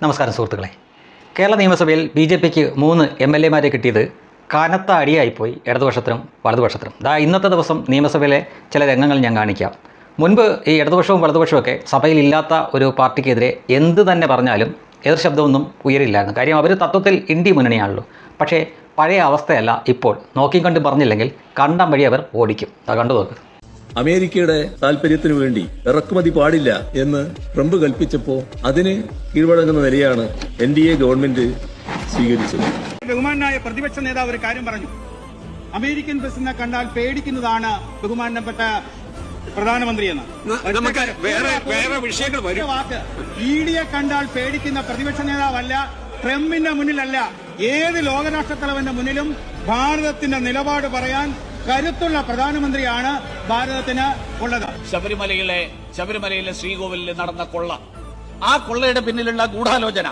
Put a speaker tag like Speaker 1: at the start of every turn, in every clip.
Speaker 1: നമസ്കാരം സുഹൃത്തുക്കളെ. കേരള നിയമസഭയിൽ BJPക്ക് 3 MLA-മാരെ കിട്ടിയത് കനത്ത അടിയായിപ്പോയി ഇടതുപക്ഷത്തിനും വലതുപക്ഷത്തിനും. ഇന്നത്തെ ദിവസം നിയമസഭയിലെ ചില രംഗങ്ങൾ ഞാൻ കാണിക്കാം. മുൻപ് ഈ ഇടതുപക്ഷവും വലതുപക്ഷമൊക്കെ സഭയിലില്ലാത്ത ഒരു പാർട്ടിക്കെതിരെ എന്ത് തന്നെ പറഞ്ഞാലും എതിർ ശബ്ദമൊന്നും ഉയരില്ലായിരുന്നു. കാര്യം അവർ തത്വത്തിൽ ഇന്ത്യ മുന്നണിയാണല്ലോ. പക്ഷേ പഴയ അവസ്ഥയല്ല ഇപ്പോൾ. നോക്കിക്കണ്ട് പറഞ്ഞില്ലെങ്കിൽ കണ്ടം വഴി അവർ ഓടിക്കും. കണ്ടു നോക്ക്.
Speaker 2: അമേരിക്കയുടെ താൽപര്യത്തിനു വേണ്ടി ഇറക്കുമതി പാടില്ല എന്ന് ട്രംപ് കൽപ്പിച്ചപ്പോൾ അതിന് കീഴ്വഴങ്ങുന്ന നിലയാണ് NDA ഗവൺമെന്റ് സ്വീകരിച്ചത്.
Speaker 3: ബഹുമാനായ പ്രതിപക്ഷ നേതാവ് ഒരു കാര്യം പറഞ്ഞു. അമേരിക്കൻ പ്രസിഡന്റിനെ കണ്ടാൽ പേടിക്കുന്നതാണ് ബഹുമാനപ്പെട്ട പ്രധാനമന്ത്രി എന്ന്. EDയെ കണ്ടാൽ പേടിക്കുന്ന പ്രതിപക്ഷ നേതാവല്ല, ട്രംപിന്റെ മുന്നിലല്ല, ഏത് ലോകരാഷ്ട്രത്തലവന്റെ മുന്നിലും ഭാരതത്തിന്റെ നിലപാട് പറയാൻ കരുത്തുള്ള പ്രധാനമന്ത്രിയാണ് ഭാരതത്തിന് ഉള്ളത്.
Speaker 4: ശബരിമലയിലെ ശ്രീകോവിലിൽ നടന്ന കൊള്ള, ആ കൊള്ളയുടെ പിന്നിലുള്ള ഗൂഢാലോചന,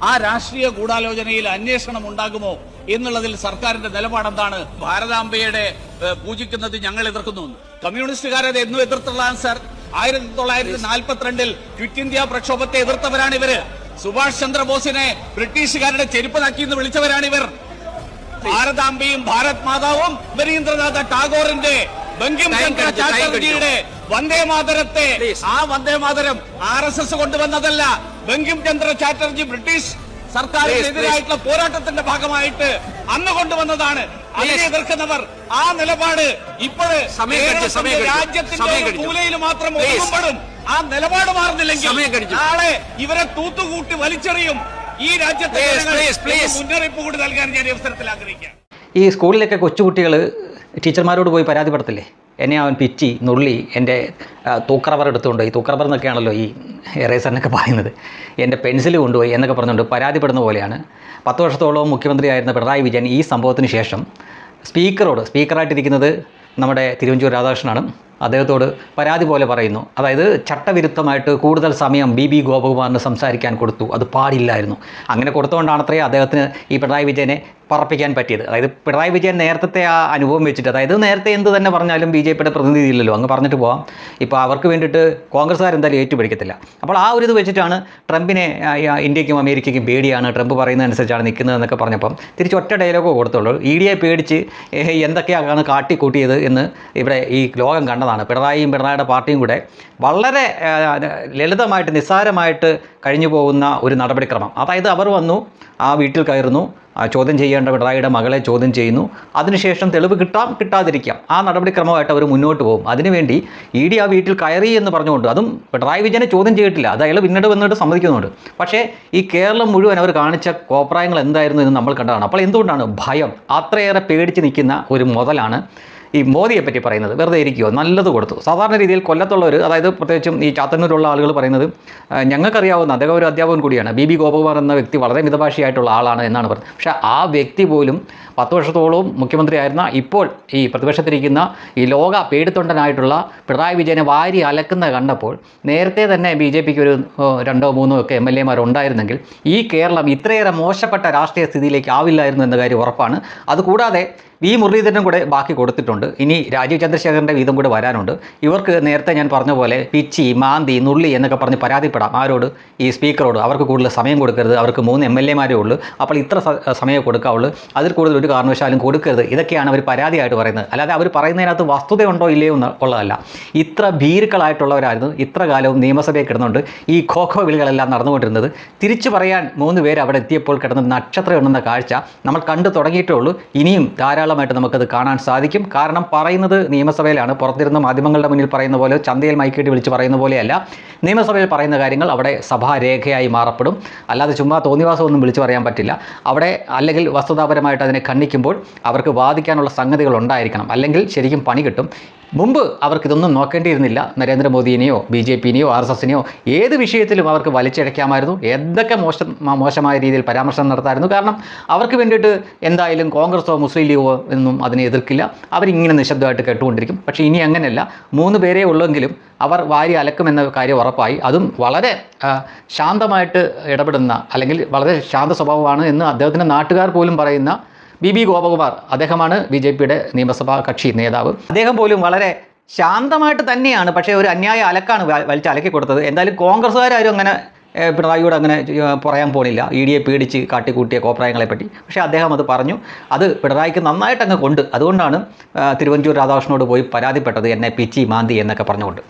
Speaker 4: ആ രാഷ്ട്രീയ ഗൂഢാലോചനയിൽ അന്വേഷണം ഉണ്ടാകുമോ എന്നുള്ളതിൽ സർക്കാരിന്റെ നിലപാടെന്താണ്? ഭാരതാംബയുടെ പൂജിക്കുന്നത് ഞങ്ങൾ എതിർക്കുന്നു. കമ്മ്യൂണിസ്റ്റുകാരത് എന്നും എതിർത്തുള്ളതാണ് സർ. 1942 ക്വിറ്റ് ഇന്ത്യ പ്രക്ഷോഭത്തെ എതിർത്തവരാണ് ഇവര്. സുഭാഷ് ചന്ദ്രബോസിനെ ബ്രിട്ടീഷുകാരുടെ ചെരുപ്പ് നക്കിയെന്ന് വിളിച്ചവരാണിവർ. ഭാരതാംബയും ഭാരത് മാതാവും രവീന്ദ്രനാഥ ടാഗോറിന്റെ ബങ്കിം ചന്ദ്ര ചാറ്റർജിയുടെ വന്ദേമാതരത്തെ, ആ വന്ദേമാതരം RSS കൊണ്ടുവന്നതല്ല. ബങ്കിം ചന്ദ്ര ചാറ്റർജി ബ്രിട്ടീഷ് സർക്കാരിനെതിരായിട്ടുള്ള പോരാട്ടത്തിന്റെ ഭാഗമായിട്ട് അന്ന് കൊണ്ടുവന്നതാണ്. അതിനെ എതിർക്കുന്നവർ ആ നിലപാട് ഇപ്പോഴ് രാജ്യത്തിന്റെ മൂലയിൽ മാത്രം ഒതുങ്ങുമ്പോഴും ആ നിലപാട് മാറുന്നില്ലെങ്കിൽ നാളെ ഇവരെ തൂത്തുകൂട്ടി വലിച്ചെറിയും. ഈ രാജ്യത്തെ മുന്നറിയിപ്പ് കൂടി നൽകാൻ ഞാൻ അവസരത്തിൽ ആഗ്രഹിക്കാം.
Speaker 1: ഈ സ്കൂളിലൊക്കെ കൊച്ചുകുട്ടികൾ ടീച്ചർമാരോട് പോയി പരാതിപ്പെടത്തില്ലേ? എന്നെ അവൻ പിച്ചി നുള്ളി, എൻ്റെ തൂക്കറബർ എടുത്തുകൊണ്ട്, ഈ തൂക്കറബർ എന്നൊക്കെയാണല്ലോ ഈ എറേസറിനൊക്കെ പറയുന്നത്, എൻ്റെ പെൻസിൽ കൊണ്ടുപോയി എന്നൊക്കെ പറഞ്ഞുകൊണ്ട് പരാതിപ്പെടുന്ന പോലെയാണ് 10 വർഷത്തോളം മുഖ്യമന്ത്രിയായിരുന്ന പിണറായി വിജയൻ ഈ സംഭവത്തിന് ശേഷം സ്പീക്കറായിട്ടിരിക്കുന്നത് നമ്മുടെ തിരുവഞ്ചൂർ രാധാകൃഷ്ണനാണ്. അദ്ദേഹത്തോട് പരാതി പോലെ പറയുന്നു. അതായത് ചട്ടവിരുദ്ധമായിട്ട് കൂടുതൽ സമയം BB ഗോപകുമാറിന് സംസാരിക്കാൻ കൊടുത്തു. അത് പാടില്ലായിരുന്നു. അങ്ങനെ കൊടുത്തുകൊണ്ടാണത്രേ അദ്ദേഹത്തിന് ഈ പിണറായി വിജയനെ പറപ്പിക്കാൻ പറ്റിയത്. അതായത് പിണറായി വിജയൻ നേരത്തെ ആ അനുഭവം വെച്ചിട്ട്, അതായത് നേരത്തെ എന്ത് തന്നെ പറഞ്ഞാലും BJPയുടെ പ്രതിനിധി ഇല്ലല്ലോ, അങ്ങ് പറഞ്ഞിട്ട് പോവാം. ഇപ്പോൾ അവർക്ക് വേണ്ടിയിട്ട് കോൺഗ്രസ്സുകാരെന്തായാലും ഏറ്റുപിടിക്കത്തില്ല. അപ്പോൾ ആ ഒരു ഇത് വെച്ചിട്ടാണ് ട്രംപിനെ ഇന്ത്യക്കും അമേരിക്കയ്ക്കും പേടിയാണ്, ട്രംപ് പറയുന്നതനുസരിച്ചാണ് നിൽക്കുന്നതെന്നൊക്കെ പറഞ്ഞപ്പം തിരിച്ചൊറ്റ ഡയലോഗോ കൊടുത്തുള്ളൂ. EDയെ പേടിച്ച് എന്തൊക്കെയാണ് കാട്ടിക്കൂട്ടിയത് എന്ന് ഇവിടെ ഈ ലോകം കണ്ടതാണ്. പിണറായിയുടെ പാർട്ടിയും കൂടെ വളരെ ലളിതമായിട്ട് നിസ്സാരമായിട്ട് കഴിഞ്ഞു പോകുന്ന ഒരു നടപടിക്രമം. അതായത് അവർ വന്നു, ആ വീട്ടിൽ കയറുന്നു, ചോദ്യം ചെയ്യേണ്ട പിണറായിയുടെ മകളെ ചോദ്യം ചെയ്യുന്നു, അതിനുശേഷം തെളിവ് കിട്ടാതിരിക്കാം, ആ നടപടിക്രമമായിട്ട് അവർ മുന്നോട്ട് പോകും. അതിനുവേണ്ടി ED ആ വീട്ടിൽ കയറി എന്ന് പറഞ്ഞുകൊണ്ട്, അതും പിണറായി വിജയനെ ചോദ്യം ചെയ്തിട്ടില്ല, അത് അയാൾ വന്നിട്ട് സമ്മതിക്കുന്നുണ്ട്. പക്ഷേ ഈ കേരളം മുഴുവൻ അവർ കാണിച്ച കോപ്രായങ്ങൾ എന്തായിരുന്നു എന്ന് നമ്മൾ കണ്ടതാണ്. അപ്പോൾ എന്തുകൊണ്ടാണ് ഭയം? അത്രയേറെ പേടിച്ച് നിൽക്കുന്ന ഒരു മുതലാണ് ഈ മോദിയെ പറ്റി പറയുന്നത്. വെറുതെ ഇരിക്കുമോ, നല്ലത് കൊടുത്തു. സാധാരണ രീതിയിൽ കൊല്ലത്തുള്ളവർ, അതായത് പ്രത്യേകിച്ചും ഈ ചാത്തന്നൂരുള്ള ആളുകൾ പറയുന്നത്, ഞങ്ങൾക്കറിയാവുന്ന അദ്ദേഹം ഒരു അധ്യാപകൻ കൂടിയാണ്, BB ഗോപകുമാർ എന്ന വ്യക്തി വളരെ മിതഭാഷയായിട്ടുള്ള ആളാണ് എന്നാണ് പറയുന്നത്. പക്ഷേ ആ വ്യക്തി പോലും 10 വർഷത്തോളം മുഖ്യമന്ത്രിയായിരുന്ന, ഇപ്പോൾ ഈ പ്രതിപക്ഷത്തിരിക്കുന്ന ഈ ലോക പേടിത്തൊണ്ടനായിട്ടുള്ള പിണറായി വിജയനെ വാരി അലക്കുന്ന കണ്ടപ്പോൾ നേരത്തെ തന്നെ BJPക്ക് ഒരു 2 3 ഒക്കെ MLA-മാർ ഉണ്ടായിരുന്നെങ്കിൽ ഈ കേരളം ഇത്രയേറെ മോശപ്പെട്ട രാഷ്ട്രീയ സ്ഥിതിയിലേക്ക് ആവില്ലായിരുന്നു എന്ന കാര്യം ഉറപ്പാണ്. അതുകൂടാതെ V മുരളീധരനും കൂടെ ബാക്കി കൊടുത്തിട്ടുണ്ട്. ഇനി രാജീവ് ചന്ദ്രശേഖരൻ്റെ വീതം കൂടെ വരാനുണ്ട്. ഇവർക്ക് നേരത്തെ ഞാൻ പറഞ്ഞ പോലെ പിച്ചി, മാന്തി, നുള്ളി എന്നൊക്കെ പറഞ്ഞ് പരാതിപ്പെടാം. ആരോട്? ഈ സ്പീക്കറോട്. അവർക്ക് കൂടുതൽ സമയം കൊടുക്കരുത്, അവർക്ക് 3 MLA-മാരേ ഉള്ളൂ, അപ്പോൾ ഇത്ര സമയം കൊടുക്കാവുള്ളൂ, അതിൽ കൂടുതൽ ഒരു കാരണവശാലും കൊടുക്കരുത്. ഇതൊക്കെയാണ് അവർ പരാതിയായിട്ട് പറയുന്നത്. അല്ലാതെ അവർ പറയുന്നതിനകത്ത് വസ്തുതയുണ്ടോ ഇല്ലയോ ഉള്ളതല്ല. ഇത്ര ഭീരുക്കളായിട്ടുള്ളവരായിരുന്നു ഇത്ര കാലവും നിയമസഭയിൽ കിടന്നുകൊണ്ട് ഈ ഖോഖോ വിളികളെല്ലാം നടന്നുകൊണ്ടിരുന്നത്. തിരിച്ചു പറയാൻ 3 പേര് അവിടെ എത്തിയപ്പോൾ കിടന്ന നക്ഷത്രം എണ്ണുന്ന കാഴ്ച നമ്മൾ കണ്ടു തുടങ്ങിയിട്ടേ ഉള്ളൂ. ഇനിയും ധാരാളമായിട്ട് നമുക്കത് കാണാൻ സാധിക്കും. കാരണം പറയുന്നത് നിയമസഭയിലാണ്. പുറത്തിരുന്ന മാധ്യമങ്ങളുടെ മുന്നിൽ പറയുന്ന പോലെ, ചന്തയിൽ മൈക്കിട്ട് വിളിച്ച് പറയുന്ന പോലെയല്ല. നിയമസഭയിൽ പറയുന്ന കാര്യങ്ങൾ അവിടെ സഭാരേഖയായി മാറപ്പെടും. അല്ലാതെ ചുമ്മാ തോന്നിവാസമൊന്നും വിളിച്ചു പറയാൻ പറ്റില്ല അവിടെ. അല്ലെങ്കിൽ വസ്തുതാപരമായിട്ട് അതിനെ ഖണ്ഡിക്കുമ്പോൾ അവർക്ക് വാദിക്കാനുള്ള സംഗതികൾ ഉണ്ടായിരിക്കണം, അല്ലെങ്കിൽ ശരിക്കും പണി കിട്ടും. മുമ്പ് അവർക്കിതൊന്നും നോക്കേണ്ടിയിരുന്നില്ല. നരേന്ദ്രമോദിനെയോ BJPനെയോ RSSനെയോ ഏത് വിഷയത്തിലും അവർക്ക് വലിച്ചിഴയ്ക്കാമായിരുന്നു. എന്തൊക്കെ മോശമായ രീതിയിൽ പരാമർശം നടത്താമായിരുന്നു. കാരണം അവർക്ക് വേണ്ടിയിട്ട് എന്തായാലും കോൺഗ്രസോ മുസ്ലിം ലീഗോ ഒന്നും അതിനെ എതിർക്കില്ല. അവരിങ്ങനെ നിശബ്ദമായിട്ട് കേട്ടുകൊണ്ടിരിക്കും. പക്ഷേ ഇനി അങ്ങനെയല്ല. 3 പേരേ ഉള്ളെങ്കിലും അവർ വാരി അലക്കുമെന്ന കാര്യം ഉറപ്പായി. അതും വളരെ ശാന്തമായിട്ട് ഇടപെടുന്ന, അല്ലെങ്കിൽ വളരെ ശാന്ത സ്വഭാവമാണ് എന്ന് അദ്ദേഹത്തിൻ്റെ നാട്ടുകാർ പോലും പറയുന്ന BB ഗോപകുമാർ, അദ്ദേഹമാണ് BJPയുടെ നിയമസഭാ കക്ഷി നേതാവ്. അദ്ദേഹം പോലും വളരെ ശാന്തമായിട്ട് തന്നെയാണ്, പക്ഷേ ഒരു അന്യായ അലക്കാണ് വലിച്ച് അലക്കി കൊടുത്തത്. എന്തായാലും കോൺഗ്രസ്സുകാരും അങ്ങനെ പിണറായിയോട് അങ്ങനെ പറയാൻ പോണില്ല, ഇ ഡിയെ പേടിച്ച് കാട്ടിക്കൂട്ടിയ കോപ്രായങ്ങളെപ്പറ്റി. പക്ഷേ അദ്ദേഹം അത് പറഞ്ഞു. അത് പിണറായിക്ക് നന്നായിട്ടങ്ങ് കൊണ്ട്, അതുകൊണ്ടാണ് തിരുവഞ്ചൂർ രാധാകൃഷ്ണനോട് പോയി പരാതിപ്പെട്ടത്, എന്നെ പിച്ചി മാന്തി എന്നൊക്കെ പറഞ്ഞുകൊണ്ട്.